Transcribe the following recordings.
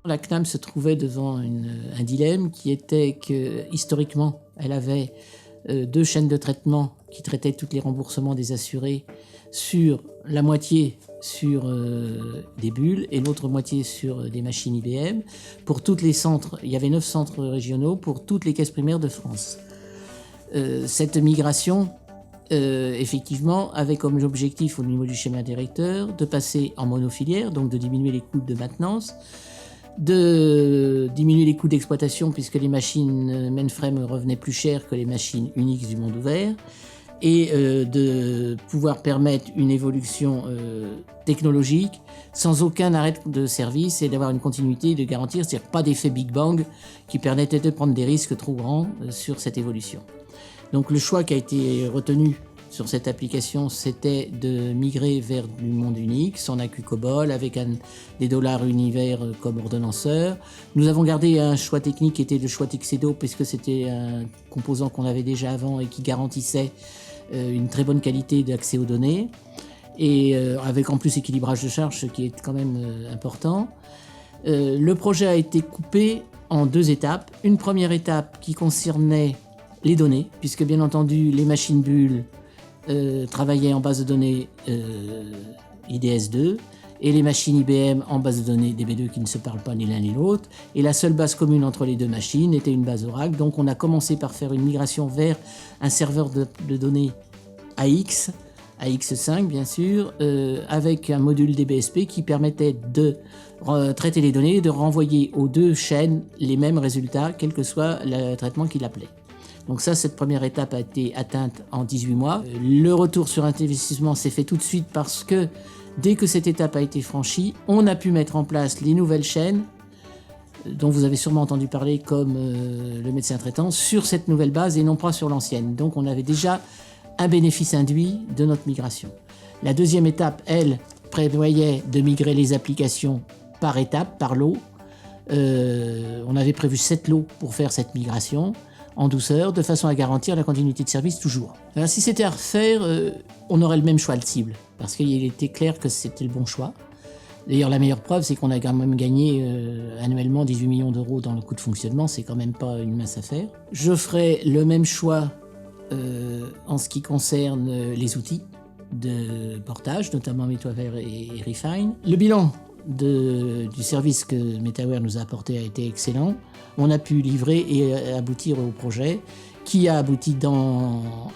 La CNAM se trouvait devant un dilemme qui était que, historiquement, elle avait deux chaînes de traitement qui traitaient tous les remboursements des assurés sur la moitié sur des bulles et l'autre moitié sur des machines IBM. Pour tous les centres, il y avait 9 centres régionaux pour toutes les caisses primaires de France. Cette migration, effectivement, avait comme objectif au niveau du schéma directeur de passer en monofilière, donc de diminuer les coûts de maintenance, de diminuer les coûts d'exploitation puisque les machines mainframe revenaient plus cher que les machines Unix du monde ouvert, et de pouvoir permettre une évolution technologique sans aucun arrêt de service et d'avoir une continuité de garantir, c'est-à-dire pas d'effet Big Bang qui permettait de prendre des risques trop grands sur cette évolution. Donc le choix qui a été retenu sur cette application, c'était de migrer vers du monde Unix en AQ COBOL avec des dollars univers comme ordonnanceur. Nous avons gardé un choix technique qui était le choix Tuxedo puisque c'était un composant qu'on avait déjà avant et qui garantissait une très bonne qualité d'accès aux données et avec en plus équilibrage de charge, ce qui est quand même important. Le projet a été coupé en 2 étapes. Une première étape qui concernait les données, puisque bien entendu les machines bulles travaillaient en base de données IDS2 et les machines IBM en base de données DB2 qui ne se parlent pas ni l'un ni l'autre. Et la seule base commune entre les 2 machines était une base Oracle. Donc on a commencé par faire une migration vers un serveur de données AX5 bien sûr, avec un module DBSP qui permettait de traiter les données et de renvoyer aux 2 chaînes les mêmes résultats, quel que soit le traitement qu'il appelait. Donc ça, cette première étape a été atteinte en 18 mois. Le retour sur investissement s'est fait tout de suite parce que dès que cette étape a été franchie, on a pu mettre en place les nouvelles chaînes dont vous avez sûrement entendu parler comme le médecin traitant sur cette nouvelle base et non pas sur l'ancienne. Donc on avait déjà un bénéfice induit de notre migration. La deuxième étape, elle, prévoyait de migrer les applications par étape, par lot. On avait prévu 7 lots pour faire cette migration en douceur, de façon à garantir la continuité de service toujours. Alors, si c'était à refaire, on aurait le même choix de cible, parce qu'il était clair que c'était le bon choix. D'ailleurs, la meilleure preuve, c'est qu'on a quand même gagné annuellement 18 millions d'euros dans le coût de fonctionnement, c'est quand même pas une mince affaire. Je ferai le même choix en ce qui concerne les outils de portage, notamment Metaware et Refine. Le bilan du service que Metaware nous a apporté a été excellent. On a pu livrer et aboutir au projet qui a abouti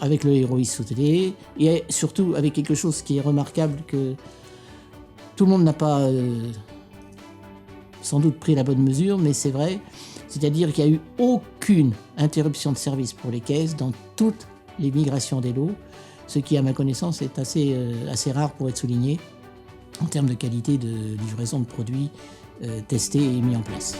avec le Herois Sauté et surtout avec quelque chose qui est remarquable que tout le monde n'a pas sans doute pris la bonne mesure, mais c'est vrai, c'est-à-dire qu'il n'y a eu aucune interruption de service pour les caisses dans toutes les migrations des lots, ce qui à ma connaissance est assez rare pour être souligné en termes de qualité de livraison de produits testés et mis en place.